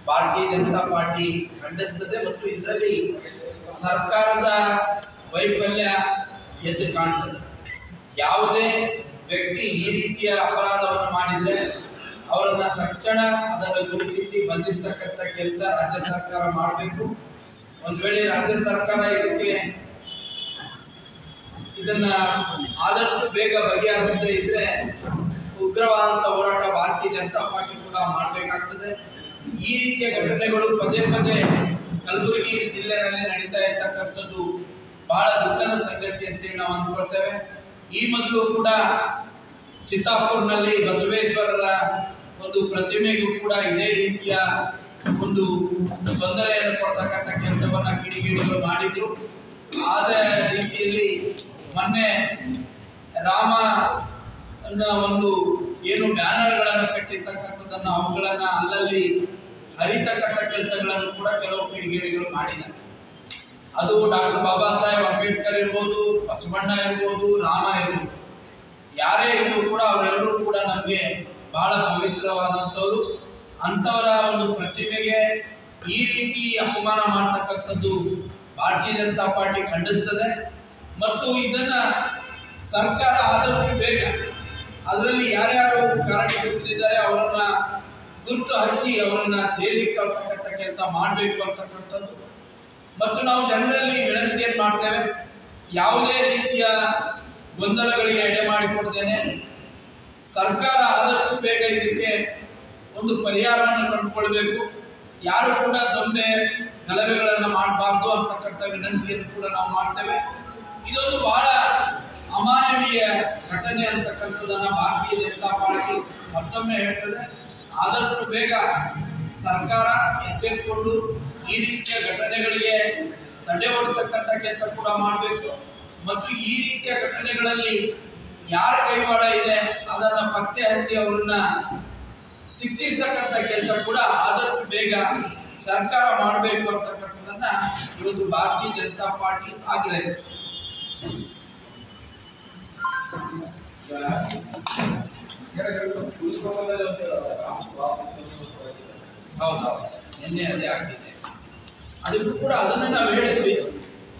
ಭಾರತೀಯ ಜನತಾ ಪಾರ್ಟಿ ಖಂಡಿಸುತ್ತದೆ ಮತ್ತು ಇದರಲ್ಲಿ ಸರ್ಕಾರದ ವೈಫಲ್ಯ ಎದ್ದು ಕಾಣ್ತದೆ. ಯಾವುದೇ ವ್ಯಕ್ತಿ ಈ ರೀತಿಯ ಅಪರಾಧವನ್ನು ಮಾಡಿದರೆ ಅವರನ್ನ ತಕ್ಷಣ ಅದನ್ನು ಗುರುತಿಸಿ ಬಂಧಿಸತಕ್ಕಂಥ ಕೆಲಸ ರಾಜ್ಯ ಸರ್ಕಾರ ಮಾಡಬೇಕು. ಒಂದು ವೇಳೆ ರಾಜ್ಯ ಸರ್ಕಾರ ಇದನ್ನ ಆದಷ್ಟು ಬೇಗ ಬಗೆಹರಿಸದೇ ಇದ್ರೆ ಉಗ್ರವಾದಂತ ಹೋರಾಟ ಭಾರತೀಯ ಜನತಾ ಪಾರ್ಟಿ ಕೂಡ ಮಾಡಬೇಕಾಗ್ತದೆ. ಈ ರೀತಿಯ ಘಟನೆಗಳು ಪದೇ ಪದೇ ಕಲಬುರಗಿ ಜಿಲ್ಲೆಯಲ್ಲಿ ನಡೀತಾ ಇರ್ತಕ್ಕಂಥದ್ದು ಬಹಳ ದುಃಖದ ಸಂಗತಿ ಅಂತೇಳಿ ನಾವು ಅಂದ್ಕೊಳ್ತೇವೆ. ಈ ಮೊದಲು ಕೂಡ ಚಿತ್ತಾಪುರ್ನಲ್ಲಿ ಬಸವೇಶ್ವರರ ಒಂದು ಪ್ರತಿಮೆಗೂ ಕೂಡ ಇದೇ ರೀತಿಯ ಒಂದು ತೊಂದರೆಯನ್ನು ಕೊಡ್ತಕ್ಕಂಥ ಕೆಲಸವನ್ನ ಕಿಡಿಗೇಡಿಗಳು ಮಾಡಿದ್ರು. ಆದ ರೀತಿಯಲ್ಲಿ ಮೊನ್ನೆ ರಾಮ ಒಂದು ಏನು ಬ್ಯಾನರ್ಗಳನ್ನು ಕಟ್ಟಿರ್ತಕ್ಕಂಥದ್ದನ್ನು ಅವುಗಳನ್ನ ಅಲ್ಲಲ್ಲಿ ಹರಿತಕ್ಕಂಥ ಕೆಲಸಗಳನ್ನು ಕೂಡ ಕೆಲವು ಕಿಡಿಗೇಡಿಗಳು ಮಾಡಿದ್ದಾರೆ. ಅದು ಡಾಕ್ಟರ್ ಬಾಬಾ ಸಾಹೇಬ್ ಅಂಬೇಡ್ಕರ್ ಇರ್ಬೋದು, ಬಸವಣ್ಣ ಇರ್ಬೋದು, ರಾಮ ಇರ್ಬೋದು, ಯಾರೇ ಇದ್ರು ಕೂಡ ಅವರೆಲ್ಲರೂ ಕೂಡ ನಮಗೆ ಬಹಳ ಪವಿತ್ರವಾದಂಥವ್ರು. ಅಂಥವರ ಒಂದು ಪ್ರತಿಮೆಗೆ ಈ ರೀತಿ ಅಪಮಾನ ಮಾಡತಕ್ಕಂಥದ್ದು ಭಾರತೀಯ ಜನತಾ ಪಾರ್ಟಿ ಖಂಡಿಸ್ತದೆ ಮತ್ತು ಇದನ್ನ ಸರ್ಕಾರ ಆದಷ್ಟು ಬೇಗ ಅದರಲ್ಲಿ ಯಾರ್ಯಾರು ಕಾರಣಕರ್ತರಿದ್ದಾರೆ ಅವರನ್ನ ಗುರುತು ಹಚ್ಚಿ ಅವರನ್ನ ಜೈಲಿಗೆ ಕಳ್ತಕ್ಕಂಥ ಕೆಲಸ ಮಾಡಬೇಕು ಅಂತಕ್ಕಂಥದ್ದು. ಮತ್ತು ನಾವು ಜನರಲ್ಲಿ ವಿನಂತಿಯನ್ನು ಮಾಡ್ತೇವೆ, ಯಾವುದೇ ರೀತಿಯ ಗೊಂದಲಗಳಿಗೆ ಎಡೆ ಮಾಡಿಕೊಡ್ತೇನೆ ಸರ್ಕಾರ ಆದಷ್ಟು ಬೇಗ ಇದಕ್ಕೆ ಒಂದು ಪರಿಹಾರವನ್ನು ಕಂಡುಕೊಳ್ಬೇಕು. ಯಾರು ಕೂಡ ದೊಂಬೆ ಗಲಭೆಗಳನ್ನು ಮಾಡಬಾರ್ದು ಅಂತಕ್ಕಂಥ ವಿನಂತಿಯನ್ನು ಕೂಡ ನಾವು ಮಾಡ್ತೇವೆ. ಇದೊಂದು ಬಹಳ ಅಮಾನವೀಯ ಘಟನೆ ಅಂತಕ್ಕಂಥದ್ದನ್ನ ಭಾರತೀಯ ಜನತಾ ಪಾರ್ಟಿ ಮತ್ತೊಮ್ಮೆ ಹೇಳ್ತದೆ. ಆದಷ್ಟು ಬೇಗ ಸರ್ಕಾರ ಎಚ್ಚೆತ್ತುಕೊಂಡು ಈ ರೀತಿಯ ಘಟನೆಗಳಿಗೆ ತಡೆ ಹೊಡ್ತಕ್ಕಂಥ ಕೆಲಸ ಕೂಡ ಮಾಡಬೇಕು ಮತ್ತು ಈ ರೀತಿಯ ಘಟನೆಗಳಲ್ಲಿ ಯಾರ ಕೈವಾಡ ಇದೆ ಅದನ್ನ ಪತ್ತೆ ಹಚ್ಚಿ ಅವರನ್ನ ಶಿಕ್ಷಿಸ್ತಕ್ಕಂಥ ಕೆಲಸ ಕೂಡ ಆದಷ್ಟು ಬೇಗ ಸರ್ಕಾರ ಮಾಡಬೇಕು ಅಂತಕ್ಕಂಥದ್ದನ್ನ ಇವತ್ತು ಭಾರತೀಯ ಜನತಾ ಪಾರ್ಟಿ ಆಗ್ರಹಿಸಿದೆ. ಹೌದೌದು, ನಿನ್ನೆ ಅದೇ ಆಗಿದೆ. ಅದಕ್ಕೂ ಕೂಡ ಅದನ್ನು ನಾವು ಹೇಳಿದ್ವಿ,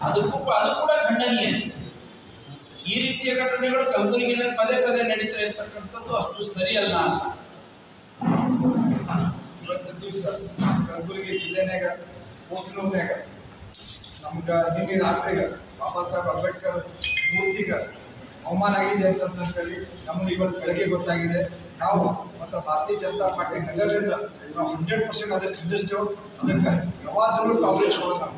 ಅದು ಕೂಡ ಖಂಡನೀಯ. ಈ ರೀತಿಯ ಘಟನೆಗಳು ಕಲಬುರಗಿನಲ್ಲಿ ಪದೇ ಪದೇ ನಡೀತಾ ಇರ್ತಕ್ಕಂಥದ್ದು ಅಷ್ಟು ಸರಿಯಲ್ಲ ಅಂತ. ಇವತ್ತು ದಿವಸ ಕಲಬುರಗಿ ಜಿಲ್ಲೆನಾಗ ಕೋಕ್ನೂರ್ನಾಗ ನಮ್ಗ ನಿನ್ನೆ ರಾತ್ರಿಗ ಬಾಬಾ ಸಾಹೇಬ್ ಅಂಬೇಡ್ಕರ್ ಮೂರ್ತಿಗ ಅವಮಾನ ಆಗಿದೆ ಅಂತ ಹೇಳಿ ನಮ್ಗೆ ಇವತ್ತು ಬೆಳಗ್ಗೆ ಗೊತ್ತಾಗಿದೆ. ನಾವು ಮತ್ತು ಭಾರತೀಯ ಜನತಾ ಪಾರ್ಟಿ ನಗರದಿಂದ ನಾವು 100% ಅದಕ್ಕೆ ಖಂಡಿಸ್ತೇವೆ. ಅದಕ್ಕೆ ಯಾವಾಗಲೂ ಕವರೇಜ್ ಕೊಡೋದು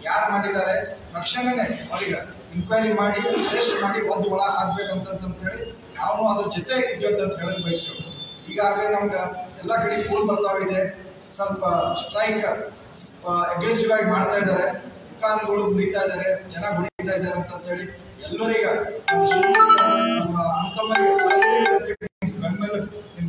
ಯಾರು ಮಾಡಿದ್ದಾರೆ ತಕ್ಷಣನೇ ಅವರಿಗೆ ಇನ್ಕ್ವೈರಿ ಮಾಡಿ ಅರೆಸ್ಟ್ ಮಾಡಿ ಒಂದು ಒಳ ಹಾಕ್ಬೇಕಂತ ಹೇಳಿ ನಾವು ಅದ್ರ ಜೊತೆ ಇದ್ದೇವೆ ಅಂತ ಹೇಳಕ್ ಬಯಸ್ತೇವೆ. ಈಗಾಗಲೇ ನಮ್ಗೆ ಎಲ್ಲ ಕಡೆ ಫೋನ್ ಬರ್ತಾವಿದೆ, ಸ್ವಲ್ಪ ಸ್ಟ್ರೈಕ್ ಅಗ್ರೆಸಿವ್ ಆಗಿ ಮಾಡ್ತಾ ಇದ್ದಾರೆ, ದುಕಾನ್ಗಳು ಮುರಿತಾ ಇದ್ದಾರೆ, ಜನ ಮುರಿತಾ ಇದ್ದಾರೆ ಅಂತ ಹೇಳಿ ಎಲ್ಲರಿಗ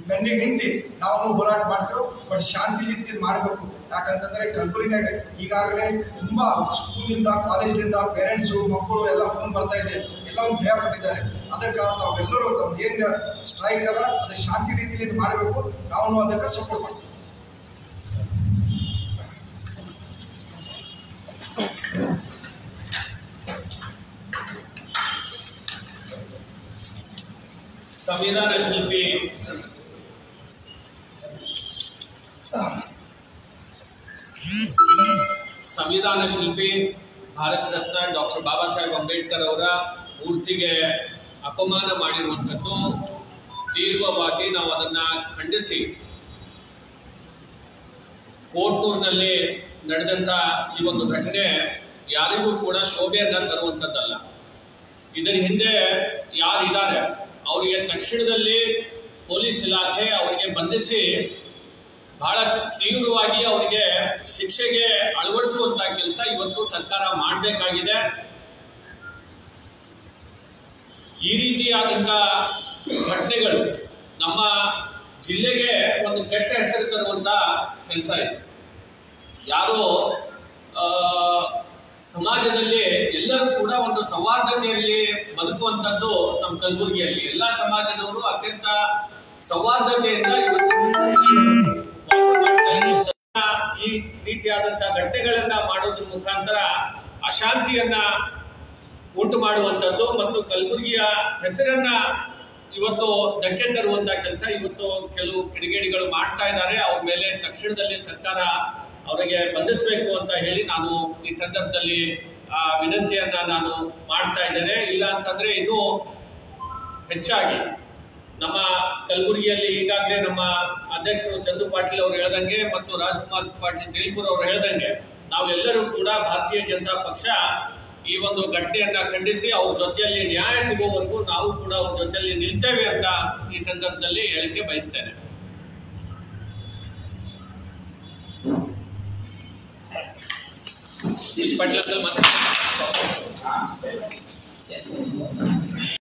ಬೆನ್ನಿಗೆ ನಿಂತು ನಾವು ಹೋರಾಟ ಮಾಡ್ತೇವೆ. ಬಟ್ ಶಾಂತಿ ರೀತಿ ಮಾಡಬೇಕು. ಯಾಕಂತಂದ್ರೆ ಕಲಬುರಗಿನಾಗ ಈಗಾಗಲೇ ತುಂಬಾ ಸ್ಕೂಲಿಂದ ಕಾಲೇಜಿನಿಂದ ಪೇರೆಂಟ್ಸು ಮಕ್ಕಳು ಎಲ್ಲ ಫೋನ್ ಬರ್ತಾ ಇದೆ, ಎಲ್ಲ ಒಂದು ಭಯ ಪಟ್ಟಿದ್ದಾರೆ. ಅದಕ್ಕೆ ನಾವೆಲ್ಲರೂ ಏನು ಸ್ಟ್ರೈಕ್ ಅದ ಅದು ಶಾಂತಿ ರೀತಿಯಲ್ಲಿ ಮಾಡಬೇಕು. ನಾವು ಅದಕ್ಕೆ ಸಪೋರ್ಟ್ ಮಾಡ್ತೀವಿ. ಸಂವಿಧಾನ ಶಿಲ್ಪಿ ಭಾರತ ರತ್ನ ಡಾಕ್ಟರ್ ಬಾಬಾ ಸಾಹೇಬ್ ಅಂಬೇಡ್ಕರ್ ಅವರ ಮೂರ್ತಿಗೆ ಅಪಮಾನ ಮಾಡಿರುವಂಥದ್ದು ತೀವ್ರವಾಗಿ ನಾವು ಅದನ್ನ ಖಂಡಿಸಿ ಕೋಟ್ನೂರಿನಲ್ಲಿ ನಡೆದಂತ ಈ ಒಂದು ಘಟನೆ ಯಾರಿಗೂ ಕೂಡ ಶೋಭೆಯನ್ನ ತರುವಂಥದ್ದಲ್ಲ. ಇದರ ಹಿಂದೆ ಯಾರಿದ್ದಾರೆ ಅವರಿಗೆ ತಕ್ಷಣದಲ್ಲಿ ಪೊಲೀಸ್ ಇಲಾಖೆ ಅವರಿಗೆ ಬಂಧಿಸಿ ಬಹಳ ತೀವ್ರವಾಗಿ ಅವರಿಗೆ ಶಿಕ್ಷೆಗೆ ಅಳವಡಿಸುವಂತಹ ಕೆಲಸ ಇವತ್ತು ಸರ್ಕಾರ ಮಾಡಬೇಕಾಗಿದೆ. ಈ ರೀತಿಯಾದಂತ ಘಟನೆಗಳು ನಮ್ಮ ಜಿಲ್ಲೆಗೆ ಒಂದು ಕೆಟ್ಟ ಹೆಸರು ತರುವಂತ ಕೆಲಸ ಇದೆ. ಯಾರು ಸಮಾಜದಲ್ಲಿ ಎಲ್ಲರೂ ಕೂಡ ಒಂದು ಸೌಹಾರ್ದತೆಯಲ್ಲಿ ಬದುಕುವಂತದ್ದು ನಮ್ಮ ಕಲಬುರಗಿಯಲ್ಲಿ ಎಲ್ಲ ಸಮಾಜದವರು ಅತ್ಯಂತ ಸೌಹಾರ್ದತೆಯಿಂದ ರೀತಿಯಾದಂತಹ ಘಟನೆಗಳನ್ನ ಮಾಡೋದ್ರ ಮುಖಾಂತರ ಅಶಾಂತಿಯನ್ನ ಉಂಟು ಮಾಡುವಂಥದ್ದು ಮತ್ತು ಕಲಬುರಗಿಯ ಹೆಸರನ್ನ ಇವತ್ತು ಧಕ್ಕೆ ತರುವಂತಹ ಕೆಲಸ ಇವತ್ತು ಕೆಲವು ಕಿಡಿಗೇಡಿಗಳು ಮಾಡ್ತಾ ಇದ್ದಾರೆ. ಅವ್ರ ಮೇಲೆ ತಕ್ಷಣದಲ್ಲಿ ಸರ್ಕಾರ ಅವರಿಗೆ ಬಂಧಿಸಬೇಕು ಅಂತ ಹೇಳಿ ನಾನು ಈ ಸಂದರ್ಭದಲ್ಲಿ ವಿನಂತಿಯನ್ನ ನಾನು ಮಾಡ್ತಾ ಇದ್ದೇನೆ. ಇಲ್ಲ ಅಂತಂದ್ರೆ ಇದು ಹೆಚ್ಚಾಗಿ ನಮ್ಮ ಕಲಬುರಗಿಯಲ್ಲಿ ಈಗಾಗಲೇ ನಮ್ಮ ಅಧ್ಯಕ್ಷರು ಚಂದ್ರು ಪಾಟೀಲ್ ಅವರು ಹೇಳ್ದಂಗೆ ಮತ್ತು ರಾಜ್ಕುಮಾರ್ ಪಾಟೀಲ್ ತಿಳ್ಕೂರ್ ಅವರು ಹೇಳ್ದಂಗೆ ನಾವೆಲ್ಲರೂ ಕೂಡ ಭಾರತೀಯ ಜನತಾ ಪಕ್ಷ ಈ ಒಂದು ಘಟನೆಯನ್ನ ಖಂಡಿಸಿ ಅವ್ರ ಜೊತೆಯಲ್ಲಿ ನ್ಯಾಯ ಸಿಗುವವರೆಗೂ ನಾವು ಕೂಡ ಅವ್ರ ಜೊತೆಯಲ್ಲಿ ನಿಲ್ತೇವೆ ಅಂತ ಈ ಸಂದರ್ಭದಲ್ಲಿ ಹೇಳಿಕೆ ಬಯಸ್ತೇನೆ. ಪಾಟೀಲ್ ಮತ್ತೆ